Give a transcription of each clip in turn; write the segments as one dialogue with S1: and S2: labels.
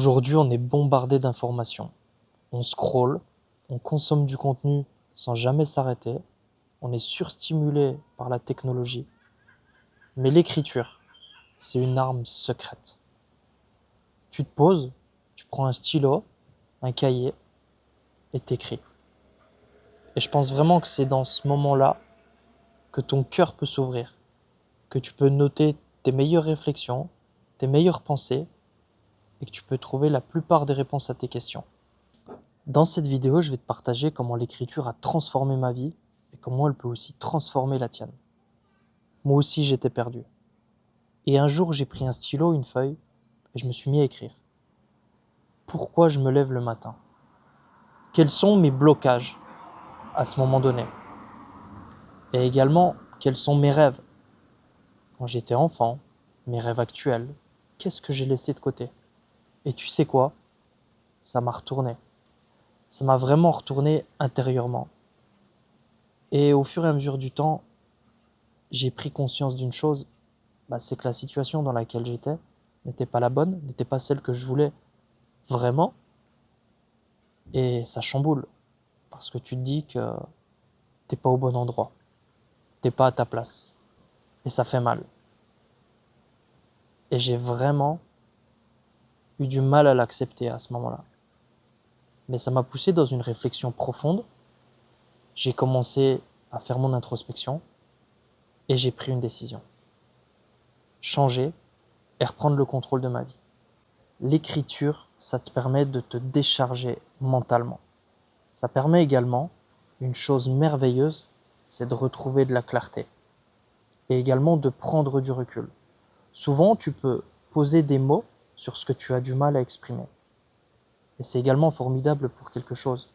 S1: Aujourd'hui, on est bombardé d'informations. On scrolle, on consomme du contenu sans jamais s'arrêter, on est surstimulé par la technologie. Mais l'écriture, c'est une arme secrète. Tu te poses, tu prends un stylo, un cahier et t'écris. Et je pense vraiment que c'est dans ce moment-là que ton cœur peut s'ouvrir, que tu peux noter tes meilleures réflexions, tes meilleures pensées et que tu peux trouver la plupart des réponses à tes questions. Dans cette vidéo, je vais te partager comment l'écriture a transformé ma vie et comment elle peut aussi transformer la tienne. Moi aussi, j'étais perdu. Et un jour, j'ai pris un stylo, une feuille et je me suis mis à écrire. Pourquoi je me lève le matin? Quels sont mes blocages à ce moment donné? Et également, quels sont mes rêves? Quand j'étais enfant, mes rêves actuels, qu'est-ce que j'ai laissé de côté? Et tu sais quoi? Ça m'a retourné. Ça m'a vraiment retourné intérieurement. Et au fur et à mesure du temps, j'ai pris conscience d'une chose, c'est que la situation dans laquelle j'étais n'était pas la bonne, n'était pas celle que je voulais vraiment. Et ça chamboule, parce que tu te dis que t'es pas au bon endroit, t'es pas à ta place. Et ça fait mal. Et j'ai vraiment eu du mal à l'accepter à ce moment-là. Mais ça m'a poussé dans une réflexion profonde. J'ai commencé à faire mon introspection et j'ai pris une décision. Changer et reprendre le contrôle de ma vie. L'écriture, ça te permet de te décharger mentalement. Ça permet également une chose merveilleuse, c'est de retrouver de la clarté et également de prendre du recul. Souvent, tu peux poser des mots sur ce que tu as du mal à exprimer. Et c'est également formidable pour quelque chose,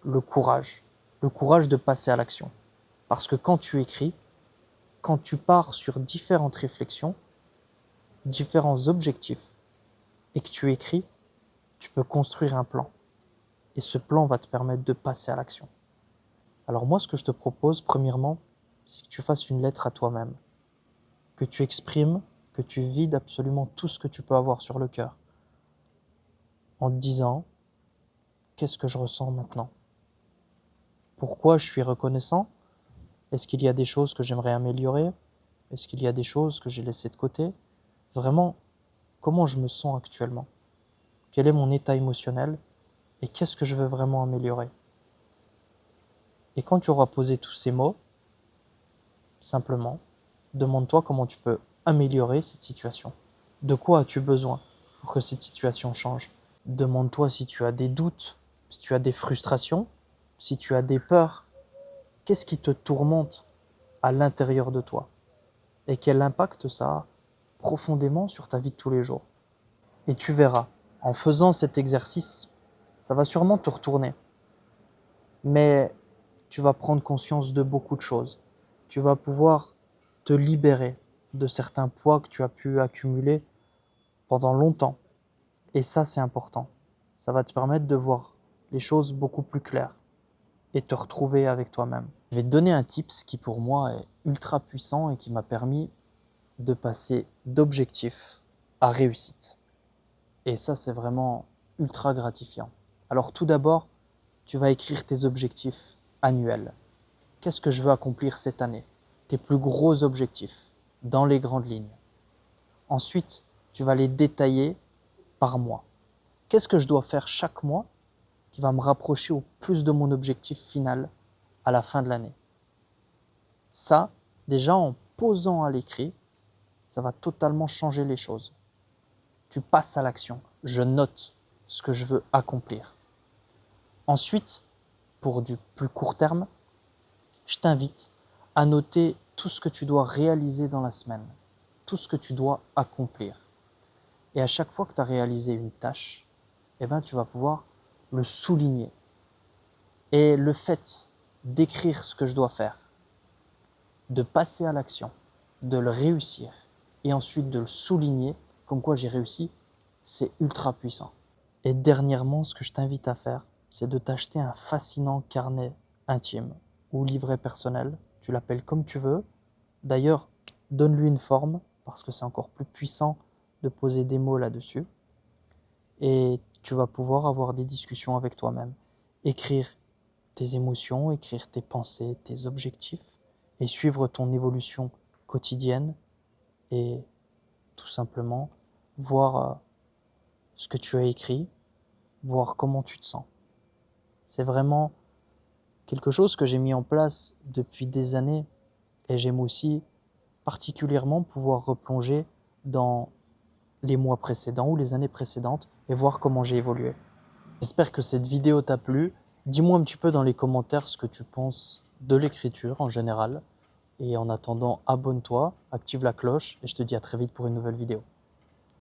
S1: le courage de passer à l'action. Parce que quand tu écris, quand tu pars sur différentes réflexions, différents objectifs, et que tu écris, tu peux construire un plan. Et ce plan va te permettre de passer à l'action. Alors moi, ce que je te propose, premièrement, c'est que tu fasses une lettre à toi-même, que tu exprimes, que tu vides absolument tout ce que tu peux avoir sur le cœur, en te disant, qu'est-ce que je ressens maintenant? Pourquoi je suis reconnaissant? Est-ce qu'il y a des choses que j'aimerais améliorer? Est-ce qu'il y a des choses que j'ai laissées de côté? Vraiment, comment je me sens actuellement? Quel est mon état émotionnel? Et qu'est-ce que je veux vraiment améliorer? Et quand tu auras posé tous ces mots, simplement, demande-toi comment tu peux améliorer cette situation. De quoi as-tu besoin pour que cette situation change? Demande-toi si tu as des doutes, si tu as des frustrations, si tu as des peurs. Qu'est-ce qui te tourmente à l'intérieur de toi? Et quel impact ça a profondément sur ta vie de tous les jours? Et tu verras, en faisant cet exercice, ça va sûrement te retourner. Mais tu vas prendre conscience de beaucoup de choses. Tu vas pouvoir te libérer de certains poids que tu as pu accumuler pendant longtemps. Et ça, c'est important. Ça va te permettre de voir les choses beaucoup plus claires et te retrouver avec toi-même. Je vais te donner un tips qui pour moi est ultra puissant et qui m'a permis de passer d'objectif à réussite. Et ça, c'est vraiment ultra gratifiant. Alors tout d'abord, tu vas écrire tes objectifs annuels. Qu'est-ce que je veux accomplir cette année? Tes plus gros objectifs, dans les grandes lignes. Ensuite, tu vas les détailler par mois. Qu'est-ce que je dois faire chaque mois qui va me rapprocher au plus de mon objectif final à la fin de l'année? Ça, déjà en posant à l'écrit, ça va totalement changer les choses. Tu passes à l'action. Je note ce que je veux accomplir. Ensuite, pour du plus court terme, je t'invite à noter tout ce que tu dois réaliser dans la semaine, tout ce que tu dois accomplir. Et à chaque fois que tu as réalisé une tâche, tu vas pouvoir le souligner. Et le fait d'écrire ce que je dois faire, de passer à l'action, de le réussir et ensuite de le souligner comme quoi j'ai réussi, c'est ultra puissant. Et dernièrement, ce que je t'invite à faire, c'est de t'acheter un fascinant carnet intime ou livret personnel, tu l'appelles comme tu veux. D'ailleurs, donne-lui une forme parce que c'est encore plus puissant de poser des mots là-dessus. et tu vas pouvoir avoir des discussions avec toi-même. Écrire tes émotions, écrire tes pensées, tes objectifs et suivre ton évolution quotidienne et tout simplement voir ce que tu as écrit, voir comment tu te sens. C'est vraiment quelque chose que j'ai mis en place depuis des années et j'aime aussi particulièrement pouvoir replonger dans les mois précédents ou les années précédentes et voir comment j'ai évolué. J'espère que cette vidéo t'a plu. Dis-moi un petit peu dans les commentaires ce que tu penses de l'écriture en général. Et en attendant, abonne-toi, active la cloche et je te dis à très vite pour une nouvelle vidéo.